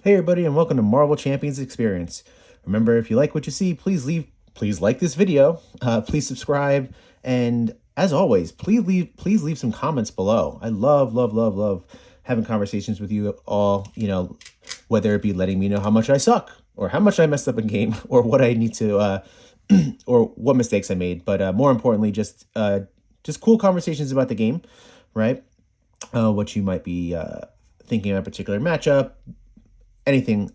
Hey everybody, and welcome to Marvel Champions Experience. Remember, if you like what you see, please like this video, please subscribe, and as always, please leave some comments below. I love having conversations with you all, whether it be letting me know how much I suck, or how much I messed up in game, or what I need to, or what mistakes I made, but more importantly, just cool conversations about the game, right? What you might be thinking of a particular matchup, anything.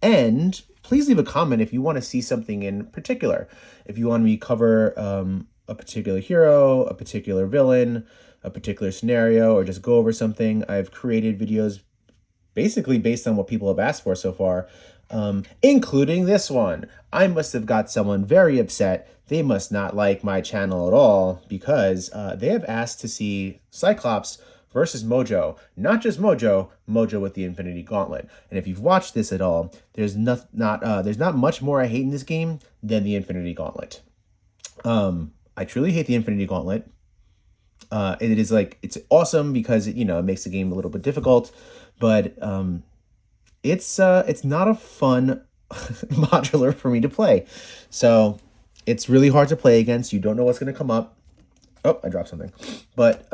And please leave a comment if you want to see something in particular. If you want me to cover a particular hero, a particular villain, a particular scenario, or just go over something. I've created videos basically based on what people have asked for so far, including this one. I must have got someone very upset. They must not like my channel at all because they have asked to see Cyclops versus Mojo. Not just Mojo, Mojo with the Infinity Gauntlet. And if you've watched this at all, there's not much more I hate in this game than the Infinity Gauntlet. I truly hate the Infinity Gauntlet. It is it's awesome because it makes the game a little bit difficult, but it's not a fun modular for me to play. So it's really hard to play against. You don't know what's going to come up. Oh, I dropped something. But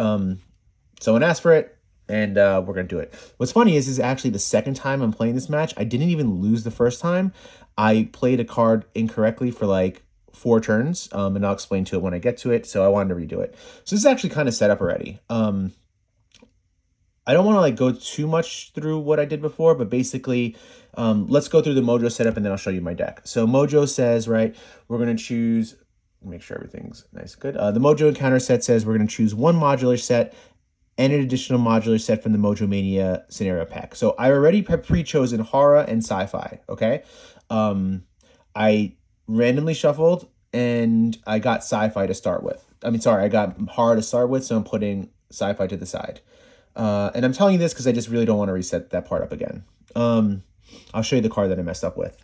someone asked for it, and we're going to do it. What's funny is actually the second time I'm playing this match. I didn't even lose the first time. I played a card incorrectly for like 4 turns, and I'll explain to it when I get to it, so I wanted to redo it. So this is actually kind of set up already. I don't want to go too much through what I did before, but basically, let's go through the Mojo setup, and then I'll show you my deck. So Mojo says, right, we're going to choose, make sure everything's nice, good. The Mojo encounter set says we're going to choose 1 modular set and an additional modular set from the Mojo Mania scenario pack. So I already have pre-chosen horror and sci-fi, okay? I randomly shuffled, and I got sci-fi to start with. I got horror to start with, so I'm putting sci-fi to the side. And I'm telling you this because I just really don't want to reset that part up again. I'll show you the card that I messed up with.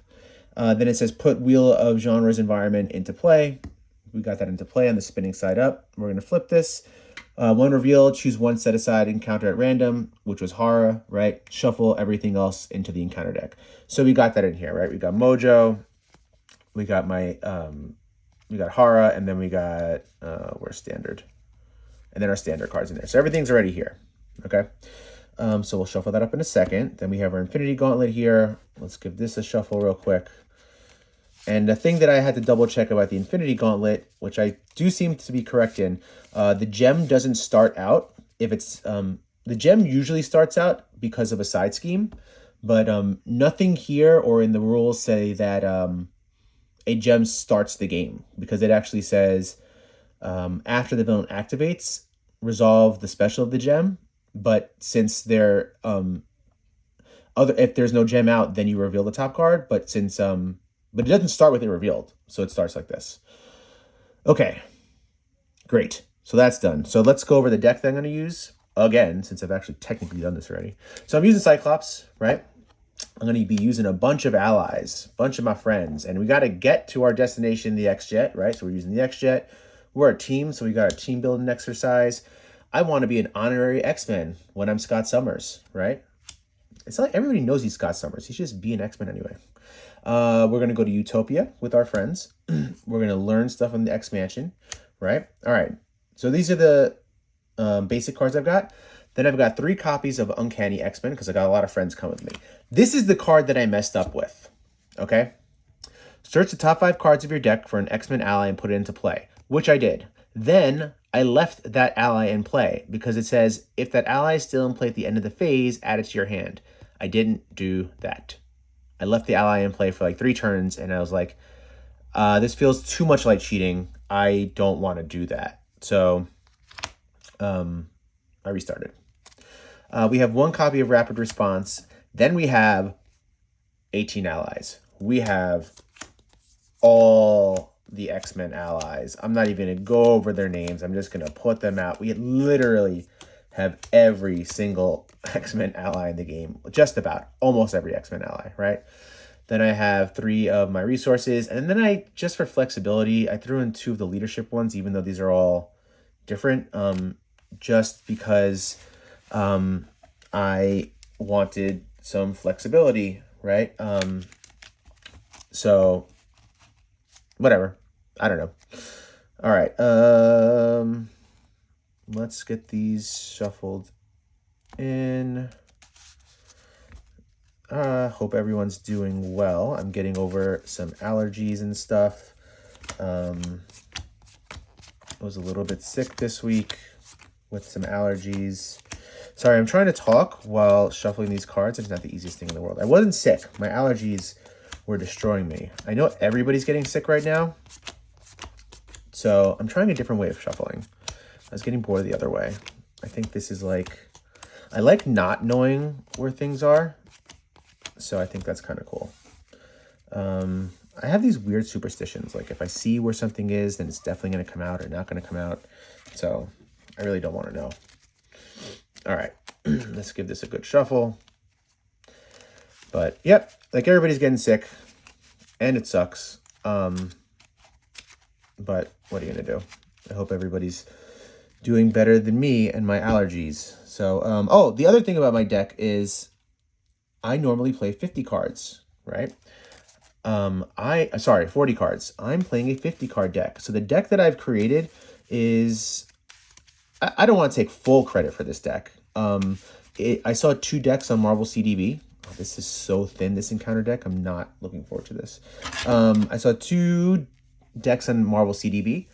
Then it says put Wheel of Genres environment into play. We got that into play on the spinning side up. We're going to flip this. 1 reveal, choose 1 set aside encounter at random, which was horror, right? Shuffle everything else into the encounter deck. So we got that in here, right? We got Mojo, we got we got horror, and then we got, where's standard? And then our standard cards in there. So everything's already here, okay? So we'll shuffle that up in a second. Then we have our Infinity Gauntlet here. Let's give this a shuffle real quick. And the thing that I had to double check about the Infinity Gauntlet, which I do seem to be correct in, the gem doesn't start out if it's, the gem usually starts out because of a side scheme, but nothing here or in the rules say that a gem starts the game, because it actually says after the villain activates, resolve the special of the gem. But since there, if there's no gem out, then you reveal the top card. But since but it doesn't start with it revealed, so it starts like this. Okay, great. So that's done. So let's go over the deck that I'm going to use again, since I've actually technically done this already. So I'm using Cyclops, right? I'm going to be using a bunch of allies, a bunch of my friends, and we got to get to our destination, the X-Jet, right? So we're using the X-Jet. We're a team, so we got a team building exercise. I want to be an honorary X-Men when I'm Scott Summers, right? It's like everybody knows he's Scott Summers. He should just be an X-Men anyway. We're going to go to Utopia with our friends. We're going to learn stuff in the X-Mansion, right? All right. So these are the basic cards I've got. Then I've got 3 copies of Uncanny X-Men because I got a lot of friends come with me. This is the card that I messed up with, okay? Search the top 5 cards of your deck for an X-Men ally and put it into play, which I did. Then I left that ally in play because it says if that ally is still in play at the end of the phase, add it to your hand. I didn't do that. I left the ally in play for like 3 turns, and I was like, this feels too much like cheating. I don't want to do that. So I restarted. We have 1 copy of Rapid Response. Then we have 18 allies. We have all the X-Men allies. I'm not even going to go over their names. I'm just going to put them out. We literally have every single X-Men ally in the game. Just about. Almost every X-Men ally, right? Then I have 3 of my resources. And then I, just for flexibility, I threw in 2 of the leadership ones, even though these are all different. Just because I wanted some flexibility, right? So whatever. I don't know. All right. Let's get these shuffled in. Hope everyone's doing well. I'm getting over some allergies and stuff. I was a little bit sick this week with some allergies. Sorry, I'm trying to talk while shuffling these cards. It's not the easiest thing in the world. I wasn't sick. My allergies were destroying me. I know everybody's getting sick right now, so I'm trying a different way of shuffling. I was getting bored the other way. I think this is like, I like not knowing where things are, so I think that's kind of cool. I have these weird superstitions. Like if I see where something is, then it's definitely going to come out or not going to come out. So I really don't want to know. All right, let's give this a good shuffle. But yep, like everybody's getting sick and it sucks. But what are you going to do? I hope everybody's doing better than me and my allergies. So, oh, the other thing about my deck is I normally play 50 cards, right? 40 cards. I'm playing a 50 card deck. So the deck that I've created is, I don't want to take full credit for this deck. I saw 2 decks on Marvel CDB. Oh, this is so thin, this encounter deck. I'm not looking forward to this. I saw 2 decks on Marvel CDB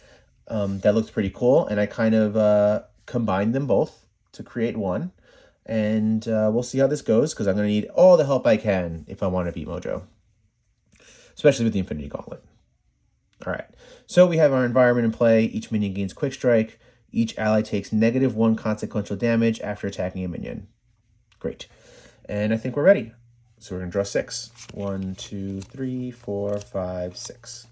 that looked pretty cool. And I kind of combined them both to create one. And we'll see how this goes, because I'm going to need all the help I can if I want to beat Mojo. Especially with the Infinity Gauntlet. All right, so we have our environment in play. Each minion gains Quick Strike. Each ally takes -1 consequential damage after attacking a minion. Great. And I think we're ready. So we're going to draw 6. 1, 2, 3, 4, 5, 6.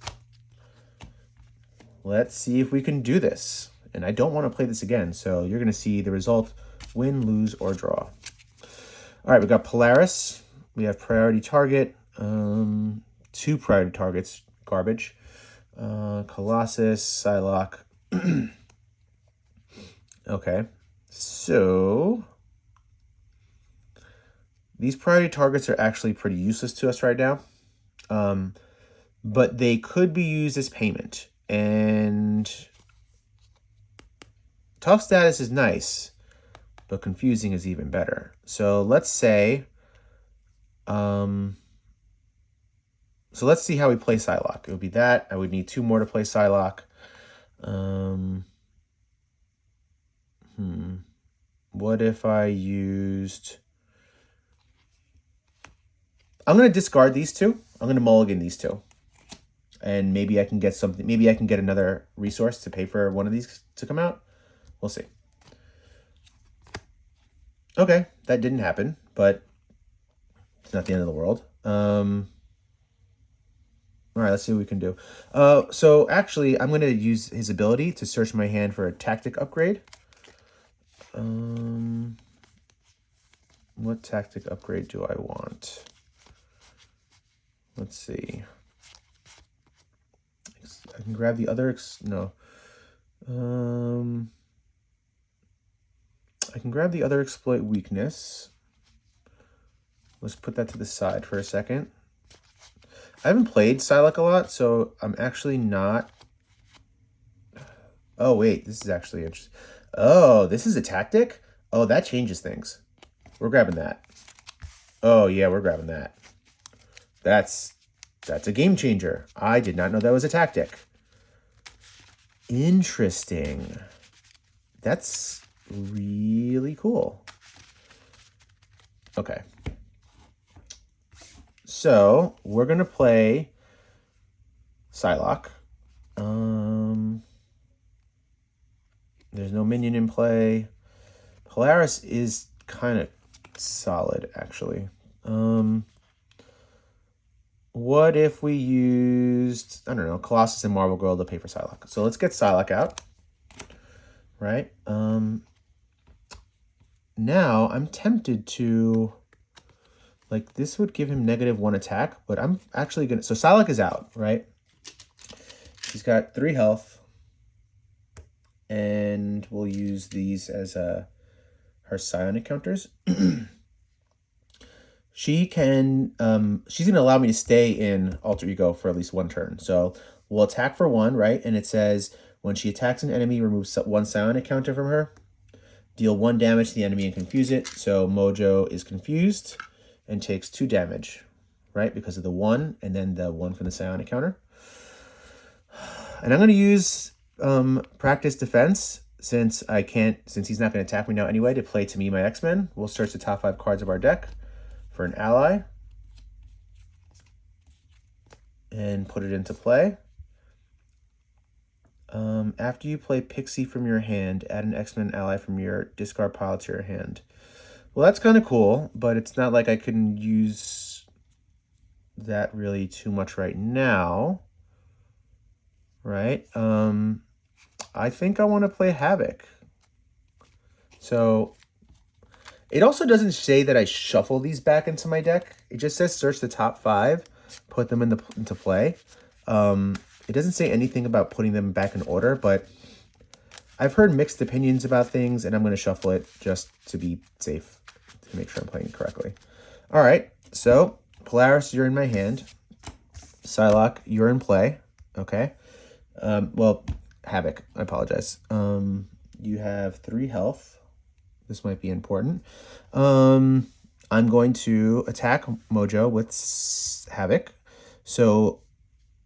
Let's see if we can do this. And I don't want to play this again, so you're going to see the result: win, lose, or draw. All right, we got Polaris. We have priority target. 2 priority targets, garbage. Colossus, Psylocke. Okay, so these priority targets are actually pretty useless to us right now. But they could be used as payment. And tough status is nice, but confusing is even better. So let's say, so let's see how we play Psylocke. It would be that. I would need 2 more to play Psylocke. What if I used... I'm going to discard these 2. I'm going to mulligan these 2. And maybe I can get something. Maybe I can get another resource to pay for one of these to come out. We'll see. Okay, that didn't happen, but it's not the end of the world. All right, let's see what we can do. So actually, I'm going to use his ability to search my hand for a tactic upgrade. What tactic upgrade do I want? Let's see. I can grab the other... No. I can grab the other exploit weakness. Let's put that to the side for a second. I haven't played Psylocke a lot, so I'm actually not... Oh, wait. This is actually interesting. Oh, this is a tactic? Oh, that changes things. We're grabbing that. Oh, yeah, we're grabbing that. That's a game changer. I did not know that was a tactic. Interesting. That's really cool. Okay. So we're going to play Psylocke. There's no minion in play. Polaris is kind of solid, actually. What if we used, I don't know, Colossus and Marvel Girl to pay for Psylocke? So let's get Psylocke out, right? Now I'm tempted to, like, this would give him -1 attack, but I'm actually going to, so Psylocke is out, right? She's got 3 health, and we'll use these as her psionic counters. She can, she's going to allow me to stay in Alter Ego for at least one turn. So we'll attack for 1, right? And it says when she attacks an enemy, remove 1 psionic counter from her. Deal 1 damage to the enemy and confuse it. So Mojo is confused and takes 2 damage, right? Because of the 1 and then the 1 from the psionic counter. And I'm going to use practice defense since he's not going to attack me now anyway, to play To Me My X-Men. We'll search the top 5 cards of our deck for an ally and put it into play. After you play Pixie from your hand, add an X-Men ally from your discard pile to your hand. Well, that's kind of cool, but it's not like I can use that really too much right now, right? I think I want to play Havoc. So it also doesn't say that I shuffle these back into my deck. It just says search the top 5, put them into play. It doesn't say anything about putting them back in order, but I've heard mixed opinions about things, and I'm going to shuffle it just to be safe, to make sure I'm playing correctly. All right, so Polaris, you're in my hand. Psylocke, you're in play. Okay. Well, Havoc, I apologize. You have 3 health. This might be important. I'm going to attack Mojo with Havoc. So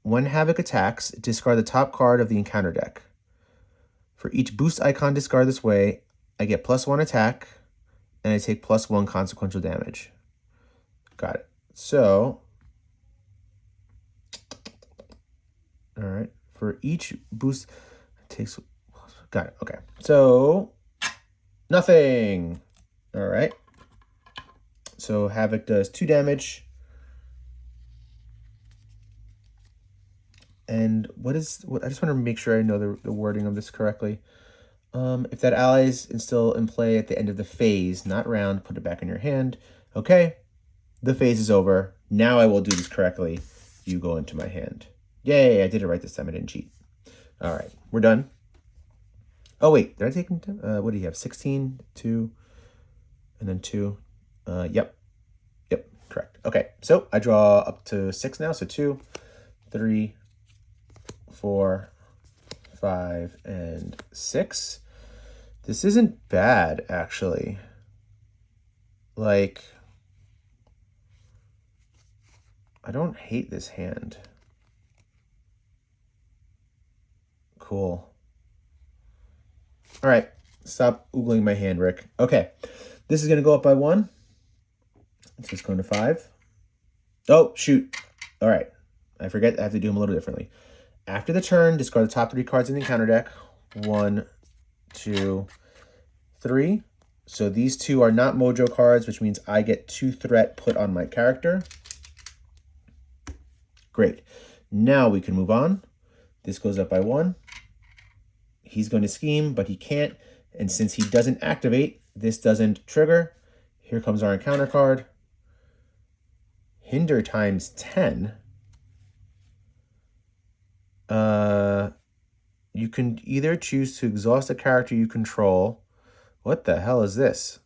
when Havoc attacks, discard the top card of the encounter deck. For each boost icon discard this way, I get +1 attack, and I take +1 consequential damage. Got it. So, all right. For each boost, it takes... Got it. Okay. So, nothing. All right. So Havoc does 2 damage. And I just want to make sure I know the wording of this correctly. If that ally is still in play at the end of the phase, not round, put it back in your hand. Okay. The phase is over. Now I will do this correctly. You go into my hand. Yay, I did it right this time. I didn't cheat. All right, we're done. Oh, wait, did I take him down? What do you have? 16, 2, and then 2. Yep, correct. Okay, so I draw up to 6 now. So 2, 3, 4, 5, and 6. This isn't bad, actually. Like, I don't hate this hand. Cool. All right, stop oogling my hand, Rick. Okay, this is going to go up by 1. It's just going to 5. Oh, shoot. All right, I forget I have to do them a little differently. After the turn, discard the top 3 cards in the encounter deck. 1, 2, 3. So these 2 are not Mojo cards, which means I get 2 threat put on my character. Great. Now we can move on. This goes up by 1. He's going to scheme, but he can't. And since he doesn't activate, this doesn't trigger. Here comes our encounter card. Hinder times 10. You can either choose to exhaust a character you control. What the hell is this?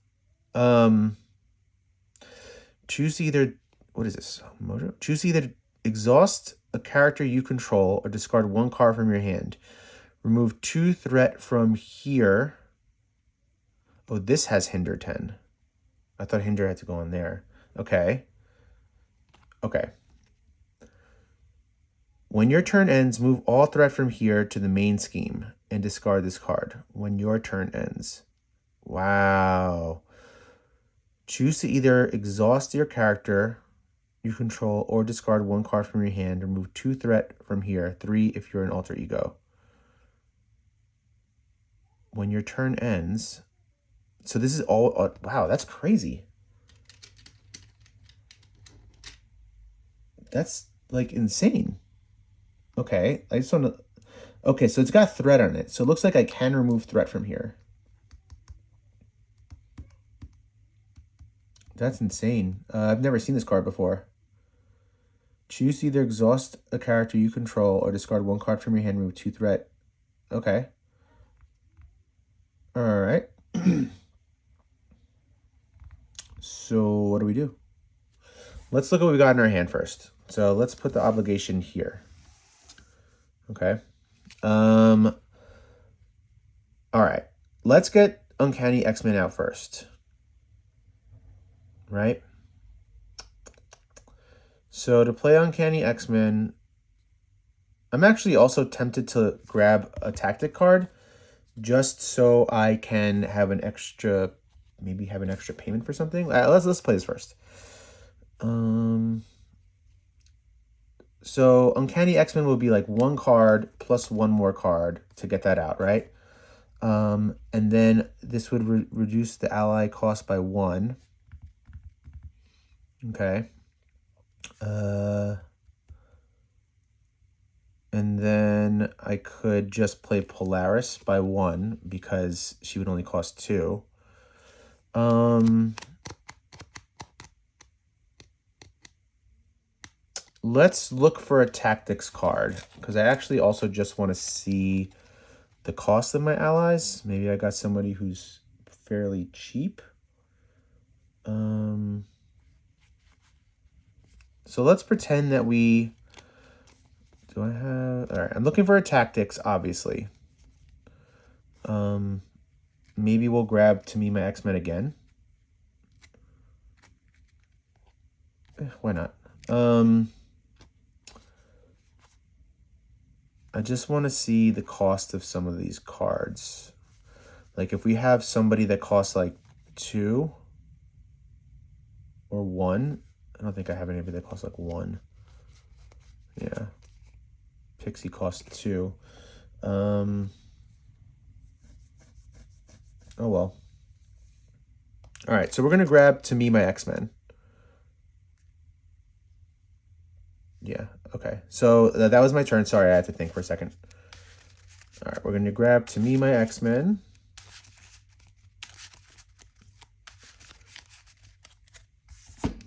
Choose either... What is this? Mojo? Choose either exhaust a character you control or discard 1 card from your hand. Remove 2 threat from here. Oh, this has hinder 10. I thought hinder had to go on there. Okay. Okay. When your turn ends, move all threat from here to the main scheme and discard this card. When your turn ends. Wow. Choose to either exhaust your character you control or discard 1 card from your hand. Remove 2 threat from here. 3 if you're an alter ego. When your turn ends. So this is all... wow, that's crazy. That's like insane. Okay, I just want to... Okay, so it's got threat on it. So it looks like I can remove threat from here. That's insane. I've never seen this card before. Choose to either exhaust a character you control or discard 1 card from your hand, remove 2 threat. Okay. All right. So what do we do? let's look at what we got in our hand first. So let's put the obligation here. Okay. All right. Let's get Uncanny X-Men out first. Right? So to play Uncanny X-Men, I'm actually also tempted to grab a tactic card just so I can have an extra, maybe have an extra payment for something. Let's play this first. So Uncanny X-Men will be like one card plus one more card to get that out, right? And then this would reduce the ally cost by 1. Okay. And then I could just play Polaris by 1 because she would only cost 2. Let's look for a tactics card because I actually also just want to see the cost of my allies. Maybe I got somebody who's fairly cheap. So let's pretend that we... Do I have... All right, I'm looking for a tactics, obviously. Maybe we'll grab To Me My X-Men again. Why not? I just want to see the cost of some of these cards. Like if we have somebody that costs like 2 or 1. I don't think I have anybody that costs like 1. Yeah. Pixie costs 2. Oh well. All right, so we're going to grab To Me My X-Men. Yeah, okay. So that was my turn. Sorry, I had to think for a second. All right, we're going to grab To Me My X-Men.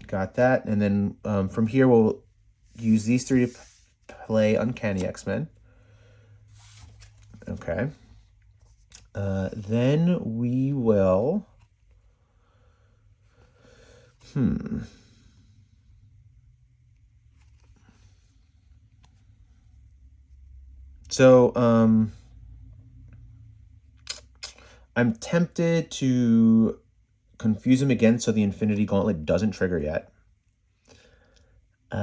Got that. And then from here, we'll use these 3 to play Uncanny X-Men. Okay. Then we will... So, I'm tempted to confuse him again so the Infinity Gauntlet doesn't trigger yet. Do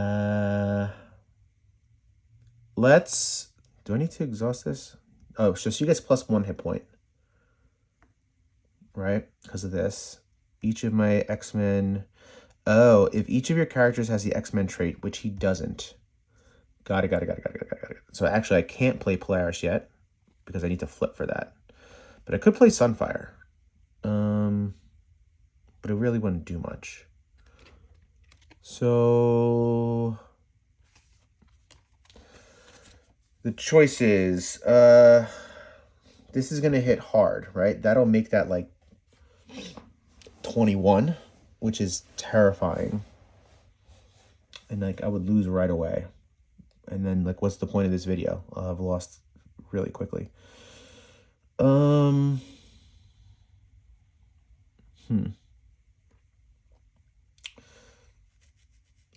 I need to exhaust this? Oh, so she gets plus 1 hit point. Right? Because of this. Each of my X-Men... Oh, if each of your characters has the X-Men trait, which he doesn't. Got it. So actually, I can't play Polaris yet because I need to flip for that. But I could play Sunfire. But it really wouldn't do much. So the choice is, this is going to hit hard, right? That'll make that like 21, which is terrifying. And like I would lose right away. And then like, what's the point of this video? I've lost really quickly.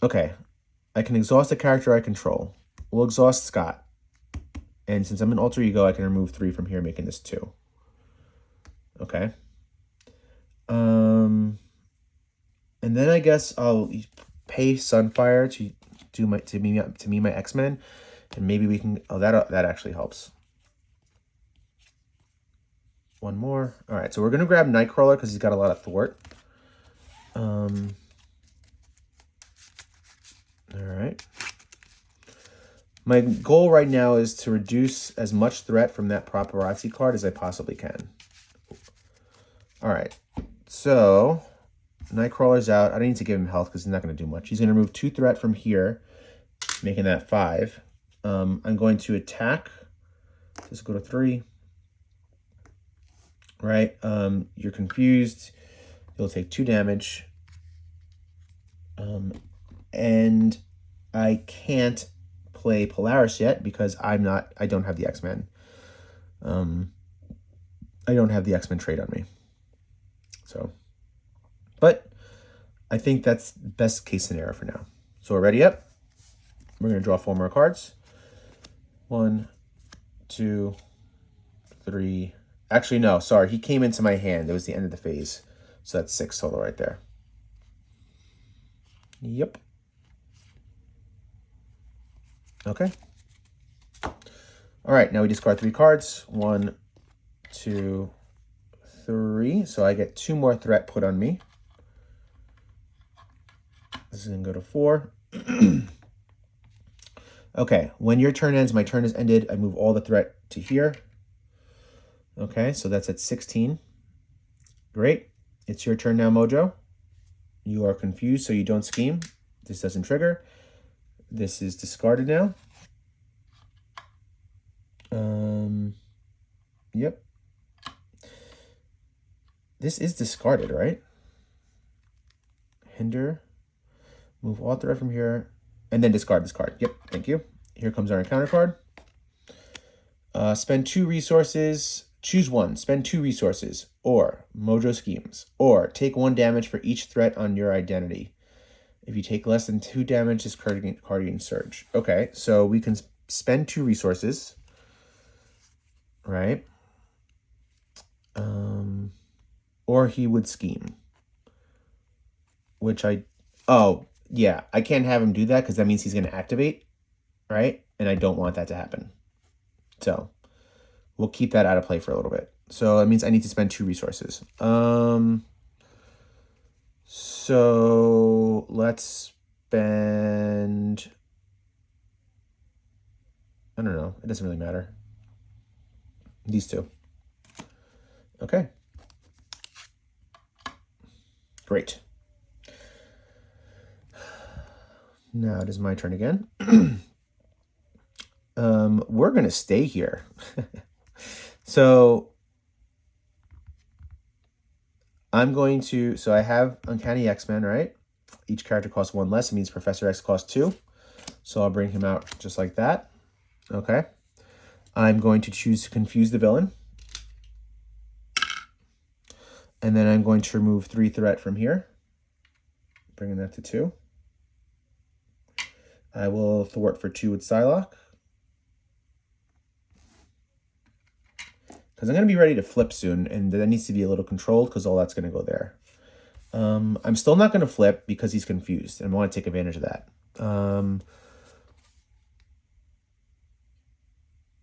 Okay, I can exhaust a character I control. We'll exhaust Scott. And since I'm an alter ego, I can remove 3 from here, making this 2. Okay. And then I guess I'll pay Sunfire to do to me my X-Men, and maybe we can... Oh, that actually helps. 1 more. All right, so we're gonna grab Nightcrawler because he's got a lot of thwart. All right. My goal right now is to reduce as much threat from that paparazzi card as I possibly can. All right, so Nightcrawler's out. I don't need to give him health because he's not going to do much. He's going to remove 2 threat from here, making that 5. I'm going to attack. Just go to 3. Right? You're confused. You'll take 2 damage. And I can't play Polaris yet because I don't have the X-Men. I don't have the X-Men trait on me. So, but I think that's best case scenario for now. So we're ready up. We're going to draw 4 more cards. 1, 2, 3. Actually, no, sorry. He came into my hand. It was the end of the phase. So that's 6 total right there. Yep. Okay. All right, now we discard 3 cards. 1, 2, 3. So I get 2 more threat put on me. This is going to go to 4. Okay, when your turn ends, my turn is ended. I move all the threat to here. Okay, so that's at 16. Great. It's your turn now, Mojo. You are confused, so you don't scheme. This doesn't trigger. This is discarded now. Yep. This is discarded, right? Hinder. Move all threat from here. And then discard this card. Yep, thank you. Here comes our encounter card. Spend 2 resources. Choose one. Spend 2 resources. Or Mojo schemes. Or take 1 damage for each threat on your identity. If you take less than 2 damage, this card gains surge. Okay, so we can spend 2 resources. Right? Or he would scheme. Which oh, yeah. I can't have him do that because that means he's going to activate. Right? And I don't want that to happen. So we'll keep that out of play for a little bit. So that means I need to spend 2 resources. So let's spend, I don't know. It doesn't really matter. These 2. Okay. Great. Now it is my turn again. We're going to stay here. So I'm going to, so I have Uncanny X-Men, right? Each character costs 1 less. It means Professor X costs 2. So I'll bring him out just like that. Okay. I'm going to choose to confuse the villain. And then I'm going to remove 3 threat from here. Bringing that to 2. I will thwart for 2 with Psylocke. Because I'm going to be ready to flip soon, and that needs to be a little controlled because all that's going to go there. I'm still not going to flip because he's confused, and I want to take advantage of that.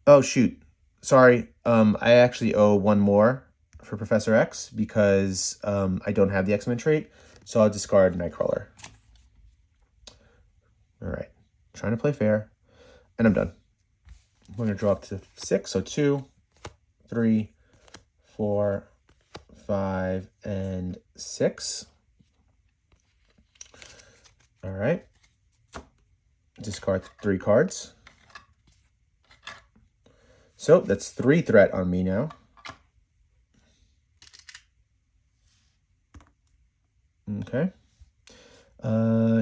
Oh, shoot. Sorry. I actually owe 1 more for Professor X because I don't have the X-Men trait, so I'll discard Nightcrawler. All right. Trying to play fair, and I'm done. We're going to draw up to 6, so 2, 3, 4, 5, and 6. All right. Discard 3 cards. So that's 3 threat on me now. Okay.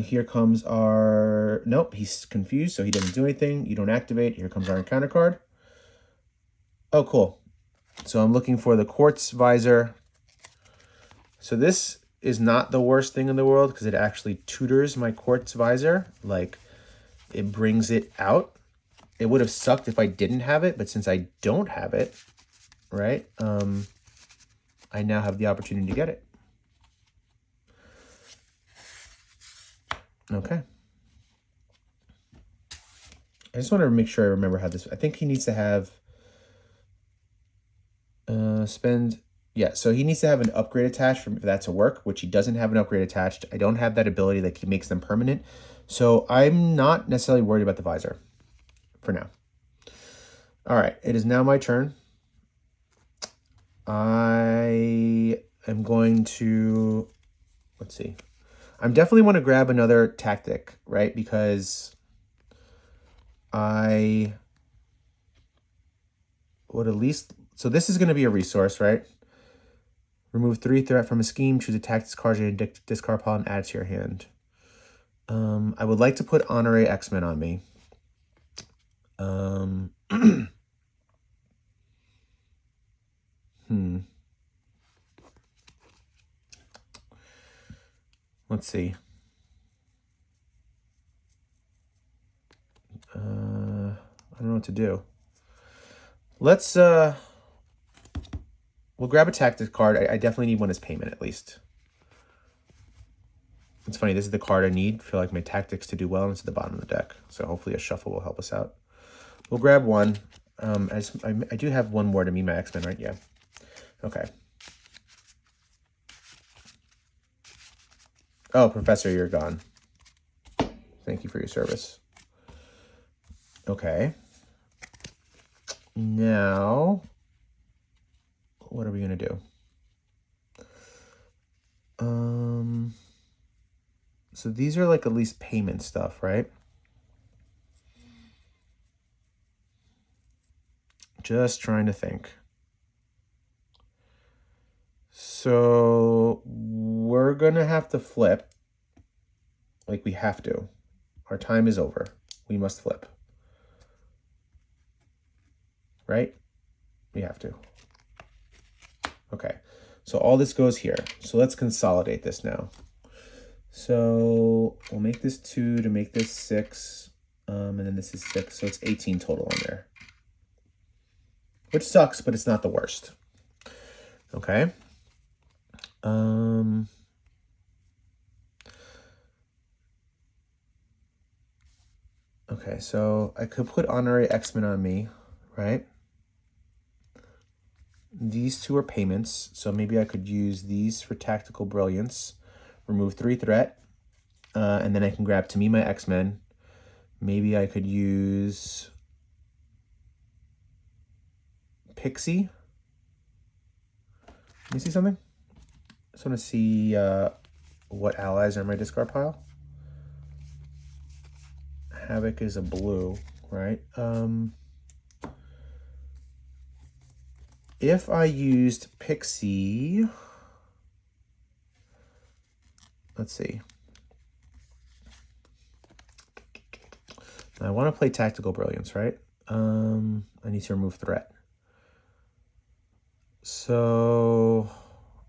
Here comes our, nope, he's confused, so he doesn't do anything. You don't activate. Here comes our encounter card. Oh, cool. So I'm looking for the Quartz Visor. So this is not the worst thing in the world because it actually tutors my Quartz Visor. Like, it brings it out. It would have sucked if I didn't have it, but since I don't have it, right, I now have the opportunity to get it. Okay. I just want to make sure I remember how this, I think he needs to have, yeah, so he needs to have an upgrade attached for that to work, which he doesn't have an upgrade attached. I don't have that ability that makes them permanent. So I'm not necessarily worried about the visor for now. All right, it is now my turn. I am going to, let's see. I definitely want to grab another tactic, right? Because I would at least, so this is going to be a resource, right? Remove 3 threat from a scheme, choose a tactics card and discard pile and add to your hand. I would like to put Honorary X-Men on me. let's see. I don't know what to do. Let's, we'll grab a tactics card. I definitely need one as payment at least. It's funny, this is the card I need for like my tactics to do well, and it's at the bottom of the deck. So hopefully a shuffle will help us out. We'll grab one. I do have one more to me, my X-Men, right? Yeah. Okay. Oh, Professor, you're gone. Thank you for your service. Okay. Now, what are we going to do? So these are like at least payment stuff, right? Just trying to think. So we're going to have to flip. Like we have to. Our time is over. We must flip. Right? We have to. Okay. So all this goes here. So let's consolidate this now. So we'll make this 2 to make this 6. And then this is 6. So it's 18 total on there. Which sucks, but it's not the worst. Okay. Okay, so I could put honorary X-Men on me, right? These 2 are payments, so maybe I could use these for tactical brilliance. Remove 3 threat, and then I can grab to me my X-Men. Maybe I could use Pixie. Let me see something. I just want to see what allies are in my discard pile. Havoc is a blue, right? If I used Pixie, let's see. I want to play Tactical Brilliance, right? I need to remove threat. So,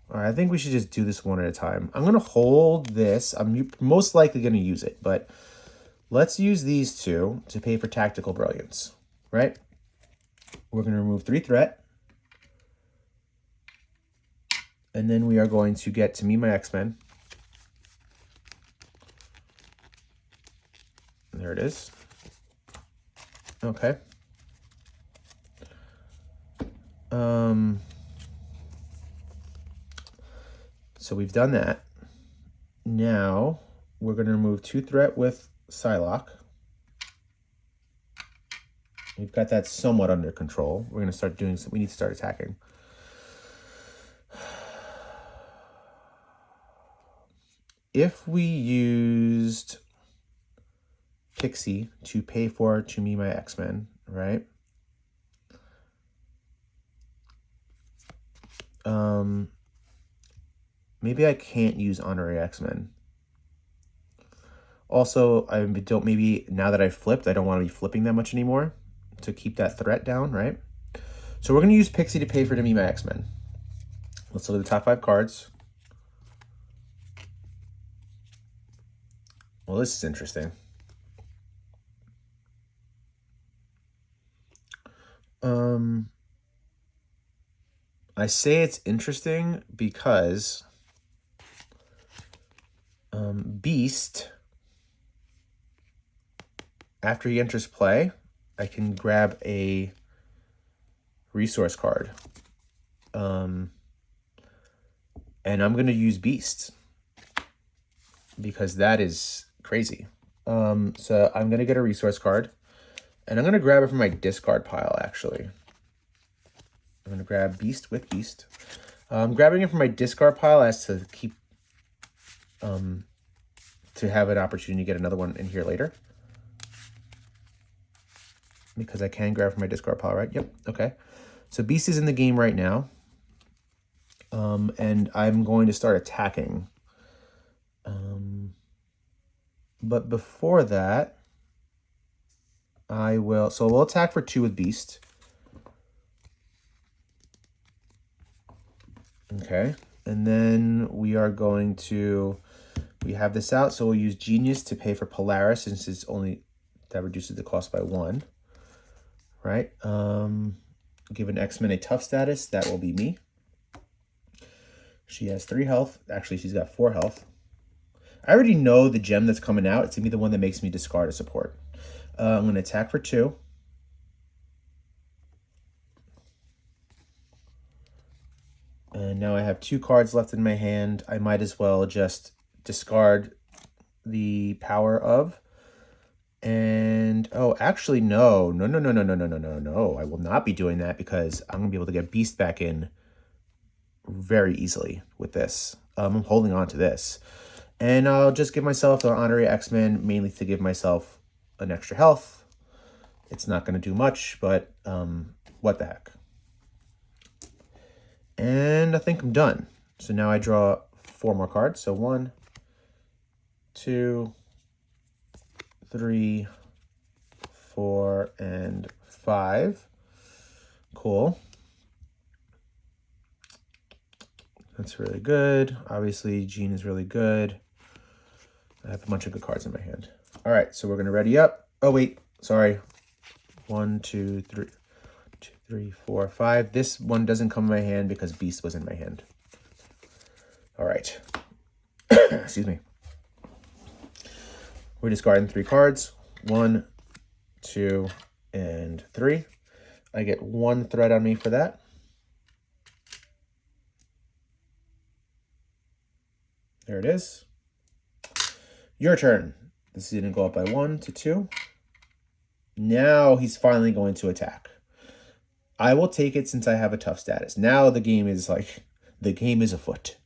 all right, I think we should just do this one at a time. I'm going to hold this. I'm most likely going to use it, but let's use these 2 to pay for Tactical Brilliance, right? We're going to remove 3 threat. And then we are going to get to me my X-Men. There it is. Okay. So we've done that. Now we're going to remove 2 threat with Psylocke. We've got that somewhat under control. We're going to start doing some, we need to start attacking. If we used Pixie to pay for to me my X-Men, right? Maybe I can't use honorary X-Men. Also, I don't, maybe now that I've flipped, I don't want to be flipping that much anymore to keep that threat down, right? So we're going to use Pixie to pay for to me my X-Men. Let's look at the top 5 cards. Well, this is interesting. I say it's interesting because Beast, after he enters play, I can grab a resource card. And I'm going to use Beast because that is crazy. So I'm going to get a resource card, and I'm going to grab it from my discard pile, actually. I'm going to grab Beast with Beast. I'm grabbing it from my discard pile as to keep, to have an opportunity to get another one in here later. Because I can grab from my discard pile, right? Yep, okay. So Beast is in the game right now. And I'm going to start attacking. But before that, so we'll attack for 2 with Beast. Okay, and then we we have this out, so we'll use Genius to pay for Polaris since it's only, that reduces the cost by 1. Right? Give an X-Men a tough status, that will be me. She has 3 health. Actually, she's got 4 health. I already know the gem that's coming out. It's going to be the one that makes me discard a support. I'm going to attack for 2. And now I have 2 cards left in my hand. I might as well just discard the power of. And, oh, actually, no. No. I will not be doing that because I'm going to be able to get Beast back in very easily with this. I'm holding on to this. And I'll just give myself an honorary X-Men, mainly to give myself an extra health. It's not going to do much, but what the heck. And I think I'm done. So now I draw 4 more cards. So 1, 2, 3, 4, and 5. Cool. That's really good. Obviously, Jean is really good. I have a bunch of good cards in my hand. All right, so we're going to ready up. Oh, wait. Sorry. 1, 2, 3. 2, 3, 4, 5. This one doesn't come in my hand because Beast was in my hand. All right. Excuse me. We're discarding 3 cards. 1, 2, and 3. I get 1 threat on me for that. There it is. Your turn. This is going to go up by 1 to 2. Now he's finally going to attack. I will take it since I have a tough status. Now the game is afoot.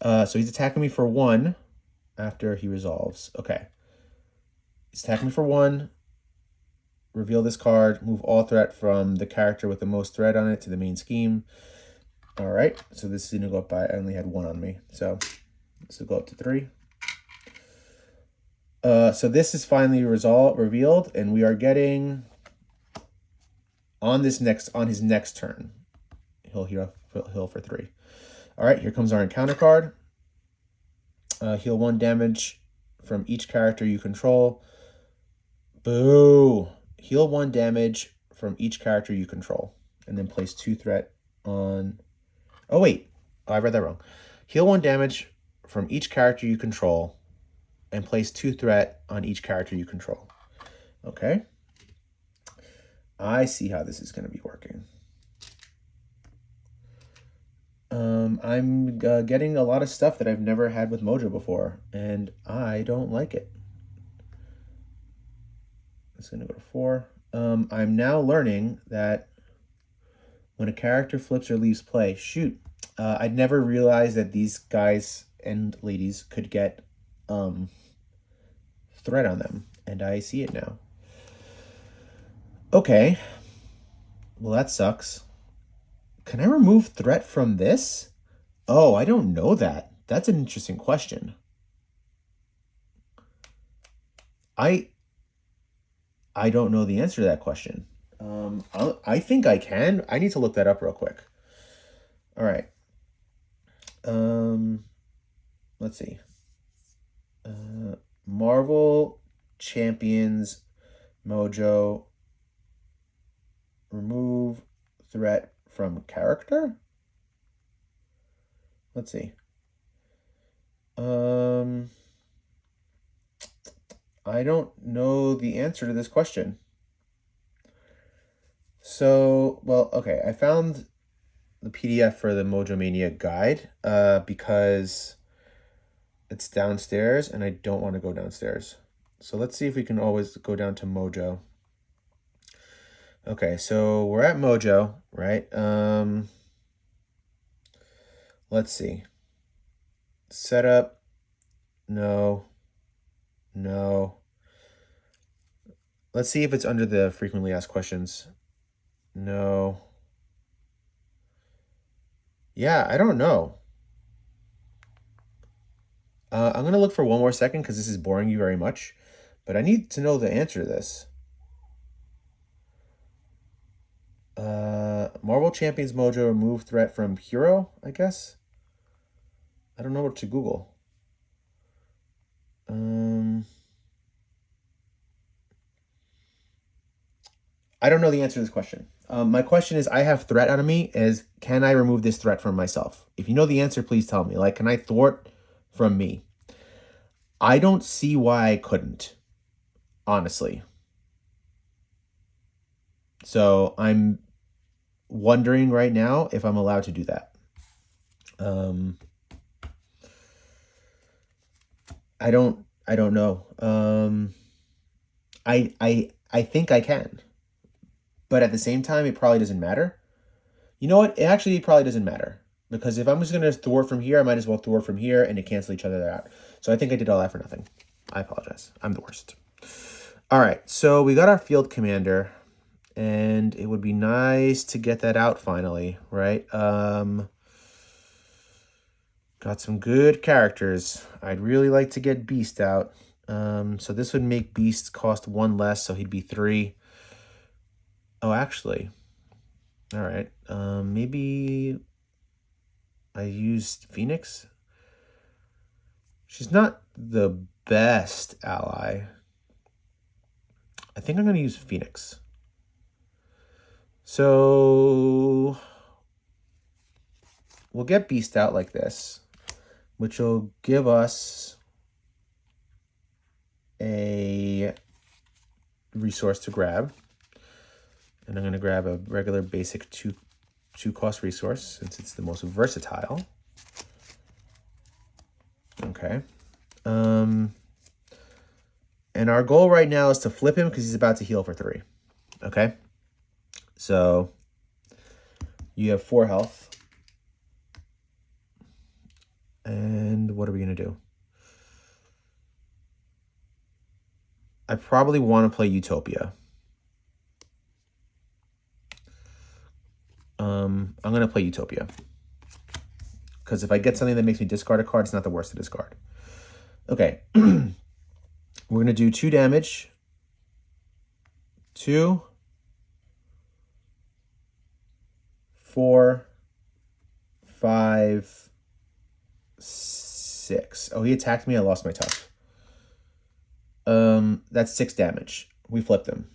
So he's attacking me for 1 after he resolves. Okay. He's attacking me for 1. Reveal this card. Move all threat from the character with the most threat on it to the main scheme. All right. So this is going to go up by, I only had 1 on me. So this will go up to 3. So this is finally revealed, and we are getting on his next turn. He'll heal for 3. All right, here comes our encounter card. Heal 1 damage from each character you control. Boo! Heal 1 damage from each character you control, and then place 2 threat on. Oh wait, I read that wrong. Heal 1 damage from each character you control, and place 2 threat on each character you control. Okay. I see how this is going to be working. I'm getting a lot of stuff that I've never had with Mojo before, and I don't like it. It's going to go to 4. I'm now learning that when a character flips or leaves play, shoot, I'd never realized that these guys and ladies could get threat on them, and I see it now. Okay. Well, that sucks. Can I remove threat from this? Oh, I don't know that. That's an interesting question. I don't know the answer to that question. I think I can. I need to look that up real quick. All right. Let's see. Marvel Champions Mojo. Remove threat from character? Let's see. I don't know the answer to this question. So, well, okay. I found the PDF for the Mojo Mania guide because it's downstairs and I don't want to go downstairs. So let's see if we can always go down to Mojo. Okay, so we're at Mojo, right? Let's see. Setup. No. Let's see if it's under the frequently asked questions. No. Yeah, I don't know. I'm going to look for one more second because this is boring you very much. But I need to know the answer to this. Marvel Champions Mojo remove threat from hero, I guess. I don't know what to Google. I don't know the answer to this question. My question is, I have threat out of me, can I remove this threat from myself? If you know the answer, please tell me. Like, can I thwart from me? I don't see why I couldn't, honestly. So I'm wondering right now if I'm allowed to do that. I don't know. I think I can. But at the same time, it probably doesn't matter. You know what? It probably doesn't matter. Because if I'm just going to thwart from here, I might as well thwart from here and to cancel each other out. So I think I did all that for nothing. I apologize. I'm the worst. All right. So we got our field commander. And it would be nice to get that out finally, right? Got some good characters. I'd really like to get Beast out. So this would make Beast cost 1 less, so he'd be 3. Oh, actually. All right. Maybe I used Phoenix. She's not the best ally. I think I'm going to use Phoenix. So we'll get Beast out like this, which will give us a resource to grab. And I'm going to grab a regular basic two cost resource since it's the most versatile. Okay. And our goal right now is to flip him because he's about to heal for 3. Okay. So you have 4 health. And what are we going to do? I probably want to play Utopia. I'm going to play Utopia. Because if I get something that makes me discard a card, it's not the worst to discard. Okay. We're going to do 2 damage. 2, 4, 5, 6. Oh, he attacked me. I lost my tough. That's 6 damage. We flipped him.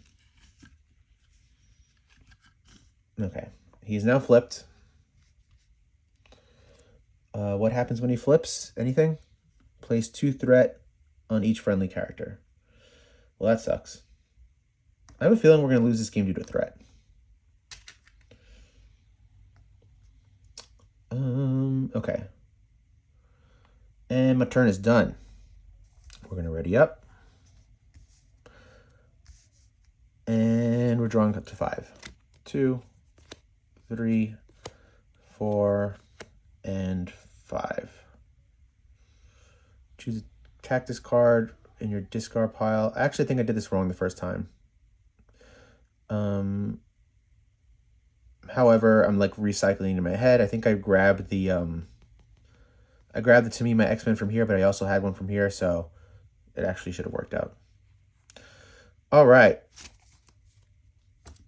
Okay. He's now flipped. What happens when he flips? Anything? Place 2 threat on each friendly character. Well, that sucks. I have a feeling we're going to lose this game due to threat. Okay. And my turn is done. We're going to ready up. And we're drawing up to 5. 2, 3, 4, and 5. Choose attack this card in your discard pile. I actually think I did this wrong the first time. However, I'm like recycling in my head. I think I grabbed the to me my X-Men from here, but I also had one from here, so it actually should have worked out. All right.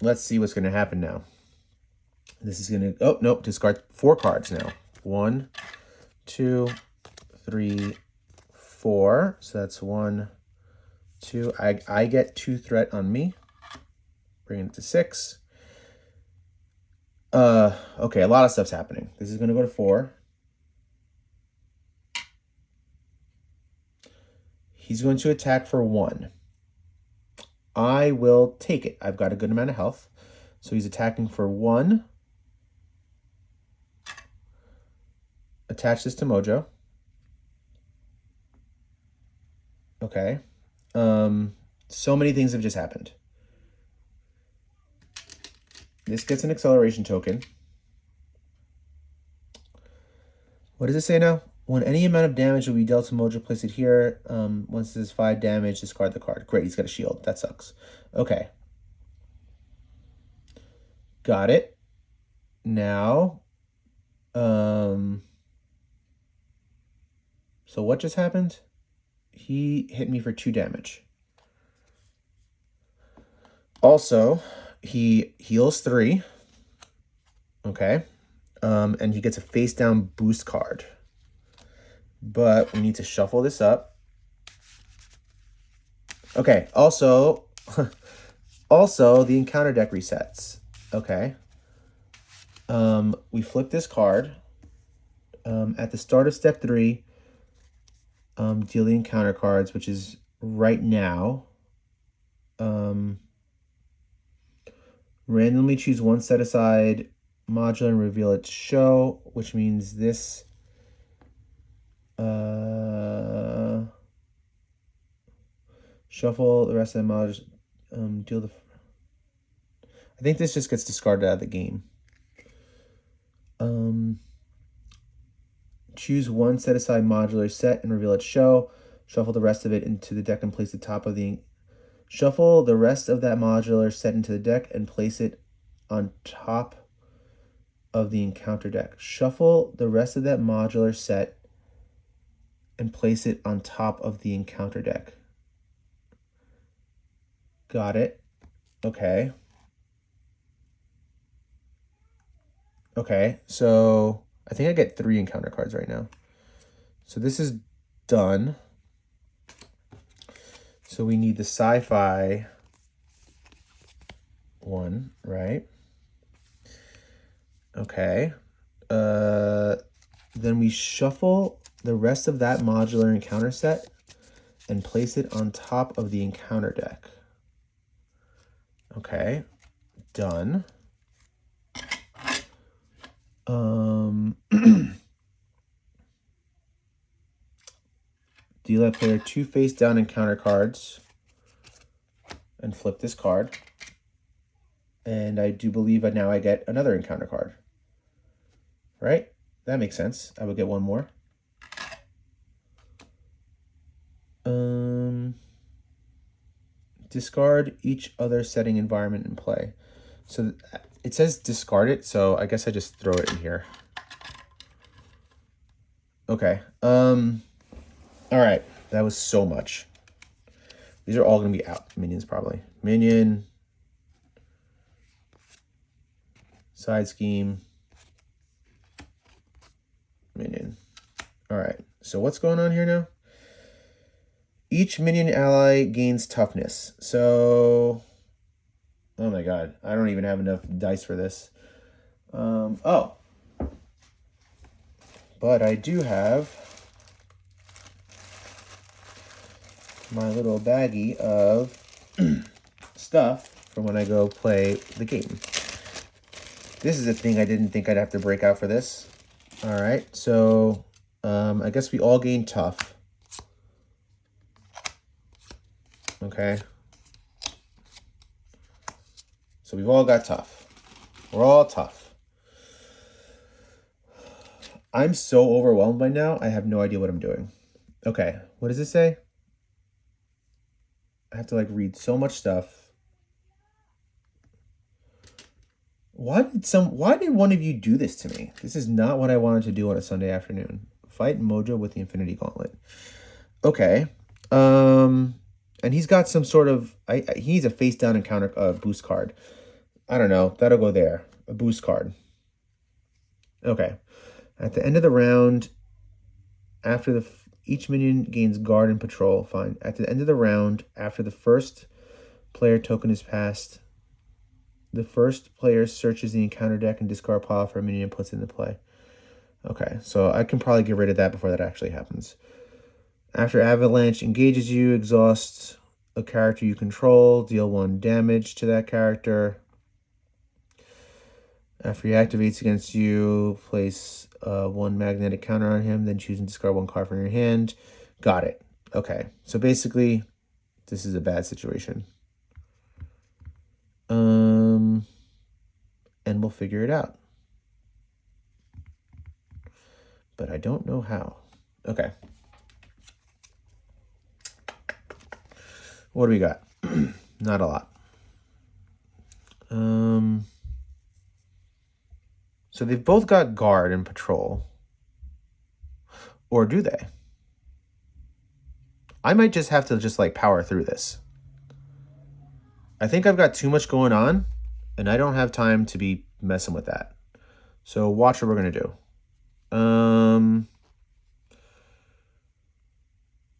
Let's see what's going to happen now. This is going to... Oh, nope. Discard 4 cards now. 1, 2, 3, 4. So that's 1, 2. I get 2 threat on me. Bringing it to 6. Okay, a lot of stuff's happening. This is going to go to 4. He's going to attack for 1. I will take it. I've got a good amount of health. So he's attacking for 1. Attach this to Mojo. Okay. So many things have just happened. This gets an acceleration token. What does it say now? When any amount of damage will be dealt to Mojo, place it here. Once this is 5 damage, discard the card. Great, he's got a shield. That sucks. Okay. Got it. Now, so what just happened? He hit me for 2 damage. Also, he heals 3. Okay. And he gets a face down boost card. But we need to shuffle this up. Okay, also, also the encounter deck resets. Okay. We flip this card. At the start of step 3, deal the encounter cards, which is right now. Randomly choose one set aside modular and reveal its show, which means this shuffle the rest of the modules, deal the... I think this just gets discarded out of the game. Choose one set aside modular set and reveal its show. Shuffle the rest of it into the deck and place the top of the... Shuffle the rest of that modular set into the deck and place it on top of the encounter deck. Shuffle the rest of that modular set and place it on top of the encounter deck. Got it. Okay. Okay, so I think I get 3 encounter cards right now. So this is done. So we need the sci-fi one, right? Okay. Then we shuffle the rest of that modular encounter set and place it on top of the encounter deck. Okay, done. Deal that player 2 face down encounter cards and flip this card. And I do believe now I get another encounter card. Right? That makes sense. I would get one more. Discard each other setting environment in play. So it says discard it, so I guess I just throw it in here. Okay. All right. That was so much. These are all going to be out. Minions, probably. Minion. Side scheme. Minion. All right. So what's going on here now? Each minion ally gains toughness. So, oh my god. I don't even have enough dice for this. Oh. But I do have my little baggie of stuff for when I go play the game. This is a thing I didn't think I'd have to break out for this. All right, so I guess we all gain tough. Okay. So we've all got tough. We're all tough. I'm so overwhelmed by now, I have no idea what I'm doing. Okay, what does it say? I have to like read so much stuff. Why did one of you do this to me? This is not what I wanted to do on a Sunday afternoon. Fight Mojo with the Infinity Gauntlet. Okay. And he's got some sort of... he needs a face down encounter boost card. I don't know. That'll go there. A boost card. Okay. At the end of the round, after each minion gains guard and patrol. Fine. At the end of the round, after the first player token is passed, the first player searches the encounter deck and discard pile for a minion and puts it into play. Okay, so I can probably get rid of that before that actually happens. After Avalanche engages you, exhaust a character you control, deal 1 damage to that character. After he activates against you, place 1 magnetic counter on him, then choose and discard 1 card from your hand. Got it. Okay, so basically, this is a bad situation. And we'll figure it out. But I don't know how. Okay. What do we got? Not a lot. So they've both got guard and patrol. Or do they? I might just have to just like power through this. I think I've got too much going on, and I don't have time to be messing with that. So watch what we're going to do.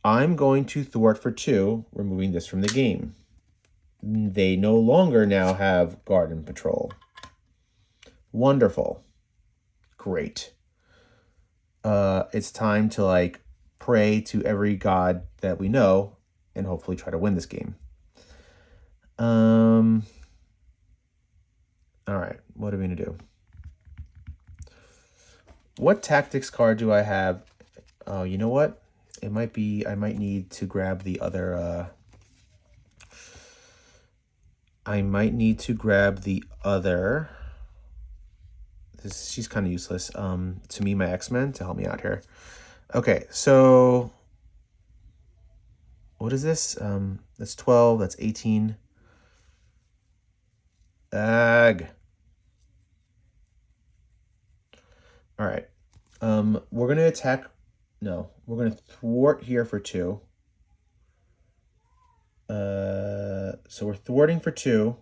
I'm going to thwart for 2, removing this from the game. They no longer now have Garden Patrol. Wonderful. Great. It's time to like pray to every god that we know and hopefully try to win this game. All right, what are we gonna do? What tactics card do I have? Oh, you know what? It might be, I might need to grab the other, she's kind of useless. To me, my X-Men to help me out here. Okay, so what is this? That's 12, that's 18. Ag. All right. We're gonna attack. No, we're gonna thwart here for 2. So we're thwarting for 2.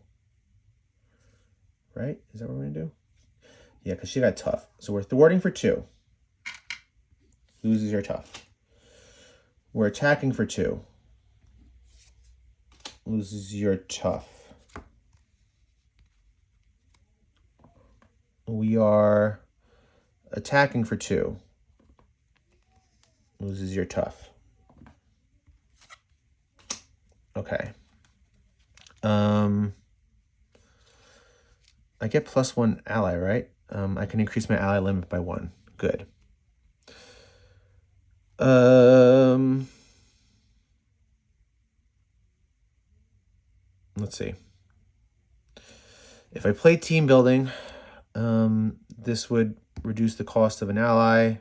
Right? Is that what we're gonna do? Yeah, because she got tough. So we're thwarting for 2. Loses your tough. We're attacking for 2. Loses your tough. We are attacking for 2. Loses your tough. Okay. I get +1 ally, right? I can increase my ally limit by 1. Good. Let's see. If I play team building, this would reduce the cost of an ally.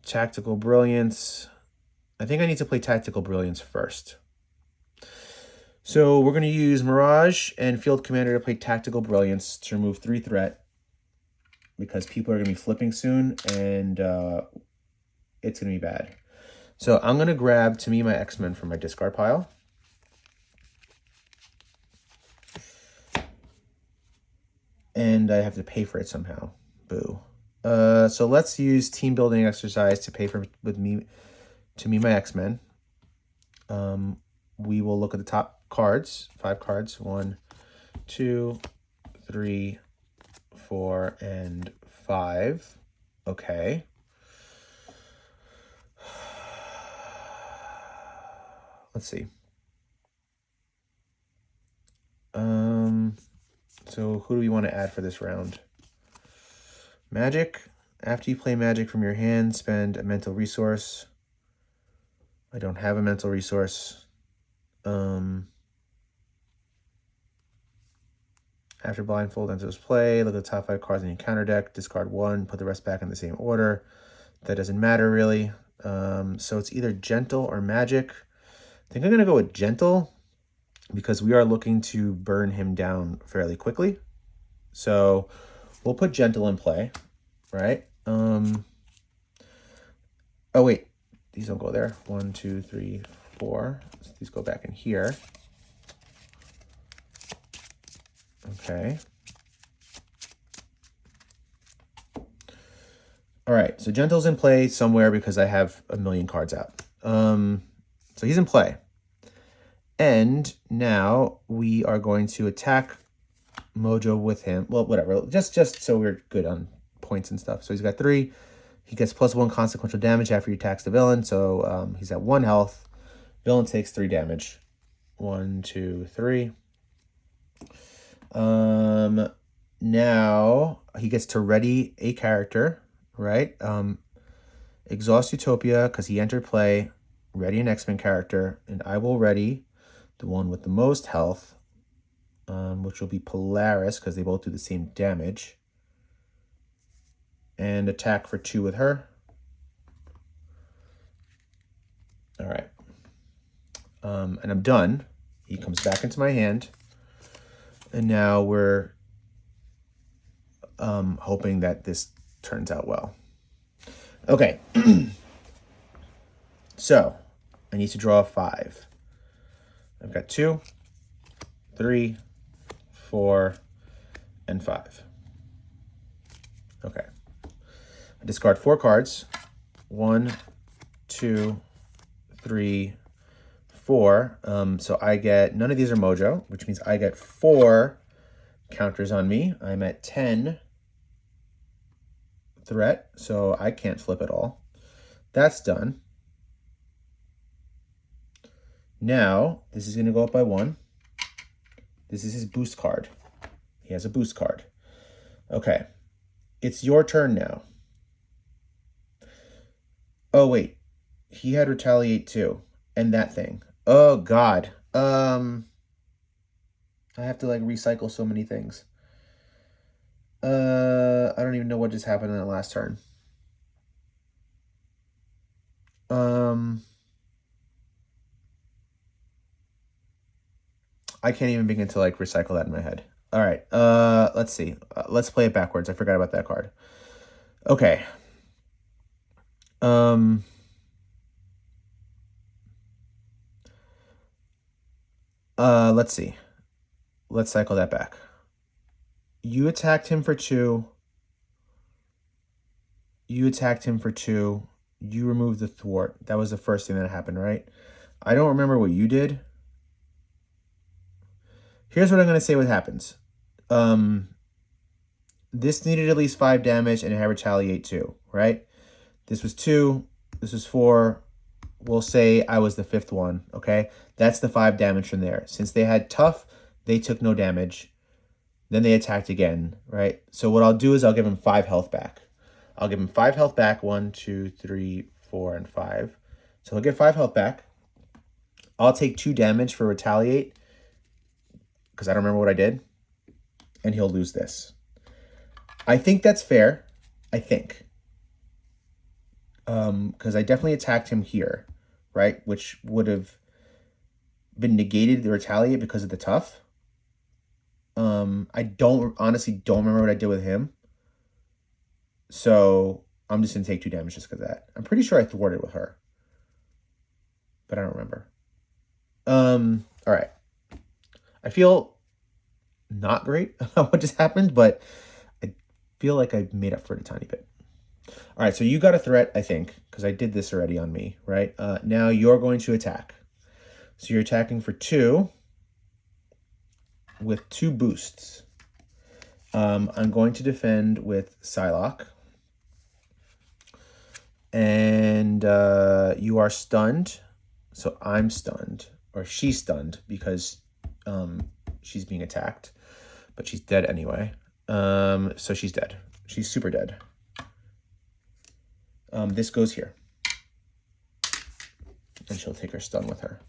Tactical brilliance. I think I need to play tactical brilliance first. So we're going to use Mirage and Field Commander to play tactical brilliance to remove 3 threat, because people are going to be flipping soon, and it's going to be bad. So I'm going to grab, to me, my X-Men from my discard pile. And I have to pay for it somehow. Boo. So let's use team building exercise to pay for my X-Men. We will look at the top cards, 5 cards. 1, 2, 3, 4, and 5. Okay. Let's see. So who do we want to add for this round? Magic. After you play magic from your hand, spend a mental resource. I don't have a mental resource. After blindfold enters play, look at the top 5 cards in your counter deck, discard 1, put the rest back in the same order. That doesn't matter really. So it's either gentle or magic. I think I'm gonna go with gentle, because we are looking to burn him down fairly quickly. So we'll put gentle in play, right? Oh wait, these don't go there. 1, 2, 3, 4. So these go back in here. Okay. All right, so gentle's in play somewhere because I have a million cards out. So he's in play. And now we are going to attack Mojo with him. Well, whatever. Just so we're good on points and stuff. So he's got 3. He gets +1 consequential damage after he attacks the villain. So he's at 1 health. Villain takes 3 damage. 1, 2, 3. Now he gets to ready a character, right? Exhaust Utopia, because he entered play. Ready an X-Men character. And I will ready the one with the most health, which will be Polaris, because they both do the same damage. And attack for 2 with her. All right. And I'm done. He comes back into my hand. And now we're hoping that this turns out well. Okay. So I need to draw 5. I've got 2, 3, 4, and 5. Okay. I discard 4 cards. 1, 2, 3, 4. So I get, none of these are Mojo, which means I get 4 counters on me. I'm at 10 threat, so I can't flip at all. That's done. Now, this is going to go up by 1. This is his boost card. He has a boost card. Okay. It's your turn now. Oh, wait. He had retaliate too. And that thing. Oh, God. I have to, like, recycle so many things. I don't even know what just happened in that last turn. I can't even begin to, like, recycle that in my head. All right. Let's see. Let's play it backwards. I forgot about that card. Okay. Let's see. Let's cycle that back. You attacked him for 2. You attacked him for 2. You removed the thwart. That was the first thing that happened, right? I don't remember what you did. Here's what I'm going to say what happens. This needed at least 5 damage, and it had retaliate 2, right? This was 2. This was 4. We'll say I was the 5th one, okay? That's the 5 damage from there. Since they had tough, they took no damage. Then they attacked again, right? So what I'll do is I'll give him 5 health back. I'll give him 5 health back. 1, 2, 3, 4, and 5. So he'll get 5 health back. I'll take 2 damage for retaliate because I don't remember what I did. And he'll lose this. I think that's fair. I think. Because I definitely attacked him here, right? Which would have been negated the retaliate because of the tough. I honestly don't remember what I did with him. So I'm just going to take 2 damage just because of that. I'm pretty sure I thwarted with her. But I don't remember. All right. I feel not great about what just happened, but I feel like I made up for it a tiny bit. All right, so you got a threat, I think, because I did this already on me, right? Now you're going to attack. So you're attacking for 2 with 2 boosts. I'm going to defend with Psylocke. And you are stunned. So I'm stunned. Or she's stunned because she's being attacked. But she's dead anyway. So she's dead. She's super dead. This goes here. And she'll take her stun with her.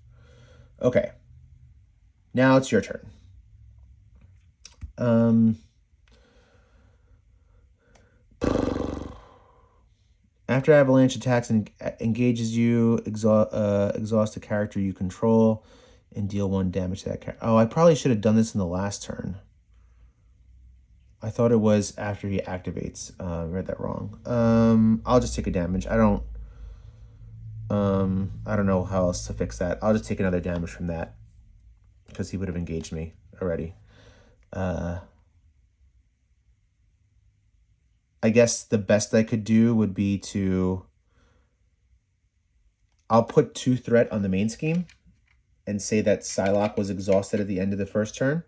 Okay. Now it's your turn. After Avalanche attacks and engages you, exhaust a character you control and deal 1 damage to that character. Oh, I probably should have done this in the last turn. I thought it was after he activates. I read that wrong. I'll just take a damage. I don't know how else to fix that. I'll just take another damage from that because he would have engaged me already. I guess the best I could do would be to... I'll put 2 threat on the main scheme and say that Psylocke was exhausted at the end of the first turn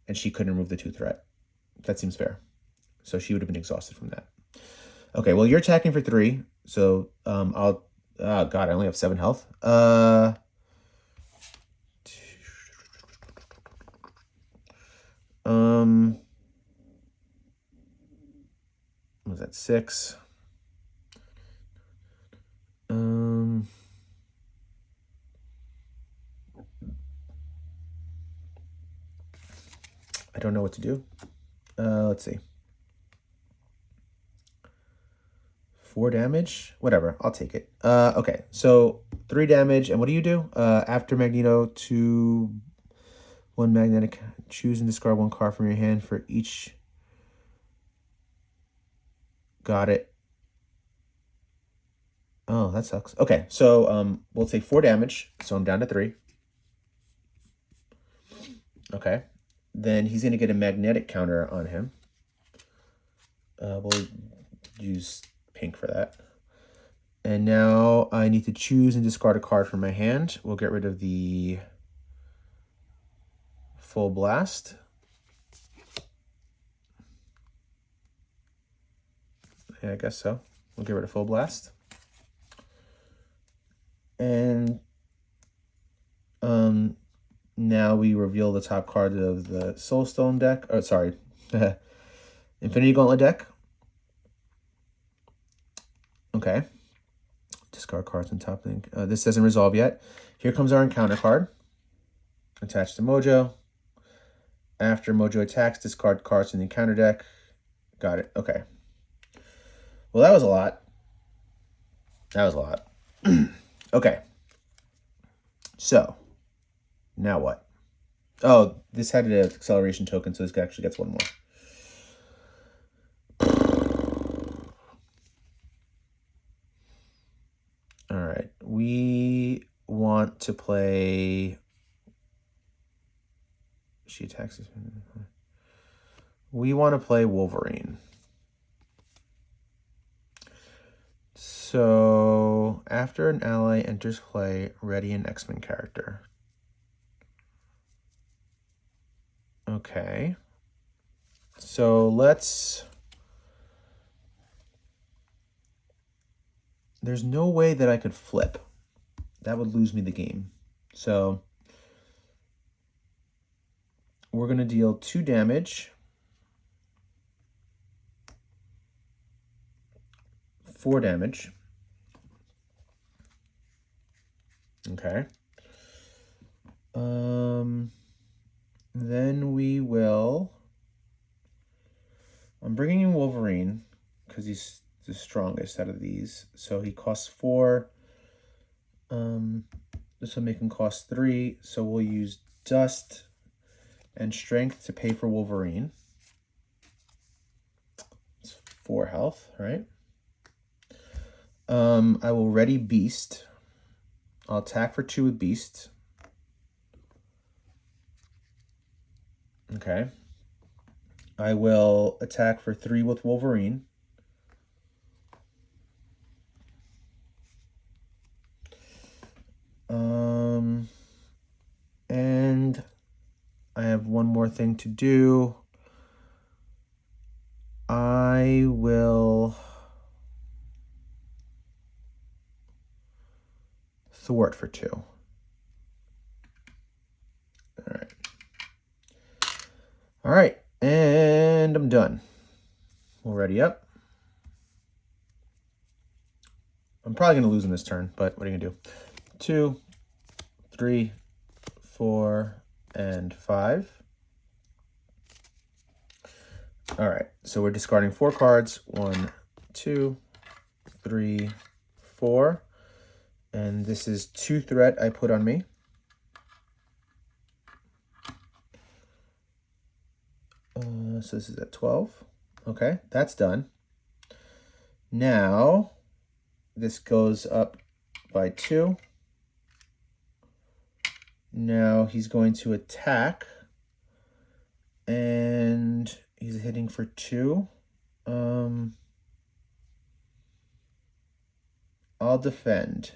and she couldn't remove the 2 threat. That seems fair. So she would have been exhausted from that. Okay, well, you're attacking for 3. So I'll... Oh, God, I only have 7 health. Was that 6? I don't know what to do. Let's see. 4 damage? Whatever, I'll take it. Okay, so 3 damage, and what do you do? After Magneto, 1 magnetic, choose and discard 1 card from your hand for each. Got it. Oh, that sucks. Okay, so we'll take 4 damage, so I'm down to 3. Okay, then he's going to get a magnetic counter on him. We'll use pink for that. And now I need to choose and discard a card from my hand. We'll get rid of the Full Blast. Yeah, I guess so. We'll get rid of Full Blast. And now we reveal the top card of the Soulstone deck. Oh, sorry. Infinity Gauntlet deck. Okay. Discard cards on top thing. This doesn't resolve yet. Here comes our encounter card. Attached to Mojo. After Mojo attacks, discard cards in the encounter deck. Got it. Okay. Well, that was a lot. That was a lot. Okay. So, now what? Oh, this had an acceleration token, so this actually gets one more. All right. We want to play... She attacks us. We want to play Wolverine. So, after an ally enters play, ready an X-Men character. Okay. So, let's... There's no way that I could flip. That would lose me the game. So, we're going to deal 2 damage. 4 damage. Okay. Then we will... I'm bringing in Wolverine because he's the strongest out of these. So he costs 4. This will make him cost 3. So we'll use Dust and Strength to pay for Wolverine. It's 4 health, right? I will ready Beast. I'll attack for 2 with Beast. Okay. I will attack for 3 with Wolverine. And I have one more thing to do. I will thwart for 2. All right. All right, and I'm done. We'll ready up. I'm probably going to lose in this turn, but what are you going to do? 2, 3, 4, and 5. All right, so we're discarding 4 cards. 1, 2, 3, 4. And this is 2 threat I put on me. So this is at 12. Okay, that's done. Now, this goes up by 2. Now he's going to attack. And he's hitting for 2. I'll defend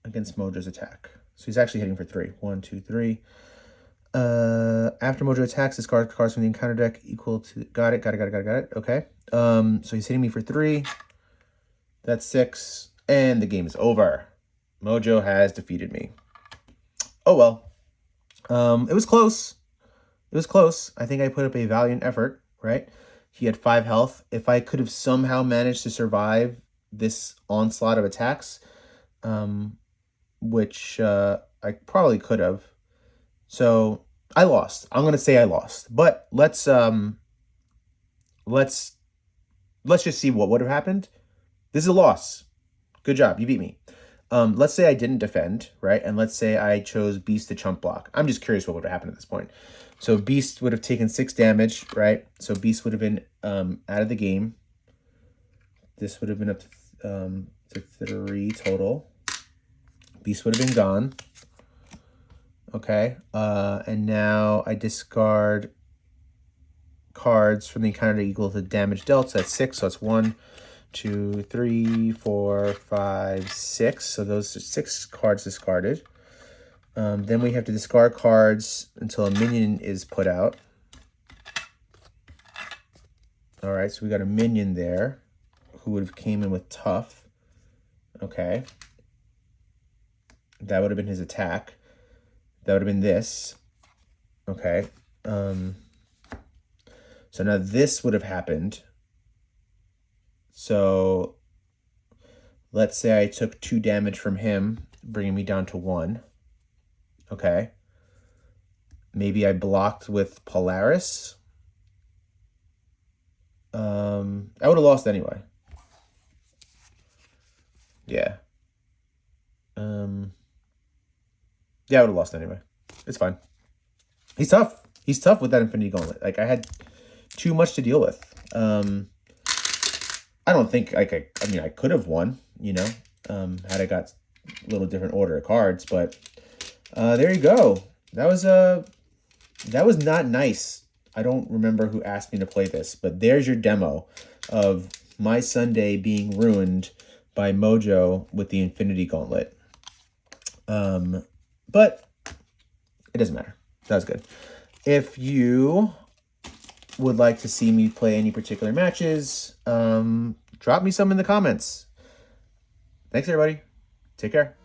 against Mojo's attack. So he's actually hitting for 3. 1, 2, 3. After Mojo attacks, discard cards from the encounter deck equal to... Got it. Okay. So he's hitting me for 3. That's 6. And the game is over. Mojo has defeated me. Oh, well. It was close. It was close. I think I put up a valiant effort, right? He had 5 health. If I could have somehow managed to survive this onslaught of attacks, which I probably could have. So I lost. I'm gonna say I lost. But let's just see what would have happened. This is a loss. Good job. You beat me. Let's say I didn't defend, right? And let's say I chose Beast to chump block. I'm just curious what would have happened at this point. So Beast would have taken 6 damage, right? So Beast would have been out of the game. This would have been up to 3 total. Beast would have been gone. Okay. And now I discard cards from the encounter equal to damage dealt. So that's 6. So that's 1, 2, 3, 4, 5, 6. So those are 6 cards discarded. Then we have to discard cards until a minion is put out. All right, so we got a minion there who would have came in with tough. Okay. That would have been his attack. That would have been this. Okay. So now this would have happened. So let's say I took 2 damage from him, bringing me down to 1. Okay. Maybe I blocked with Polaris. I would have lost anyway. Yeah. Yeah, I would have lost anyway. It's fine. He's tough. He's tough with that Infinity Gauntlet. Like, I had too much to deal with. I don't think, like, I mean, I could have won, you know, had I got a little different order of cards, but there you go. That was not nice. I don't remember who asked me to play this, but there's your demo of my Sunday being ruined by Mojo with the Infinity Gauntlet. But it doesn't matter. That was good. If you would like to see me play any particular matches, drop me some in the comments. Thanks, everybody. Take care.